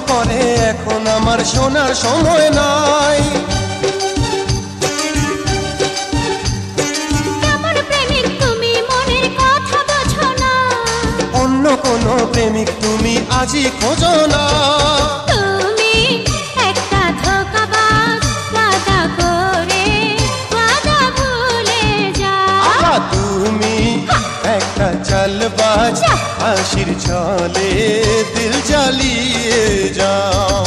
করে এখন আমার শোনার সময় নাই। কেমন প্রেমিক তুমি মনের কথা বোঝো না, অন্য কোনো প্রেমিক তুমি আজই খোঁজো না। তুমি একটা ধোঁকাবাজ, ওয়াদা করে ওয়াদা ভুলে যাও। তুমি একটা চালবাজ, হাসির ছলে দিল জ্বালিয়ে যাও।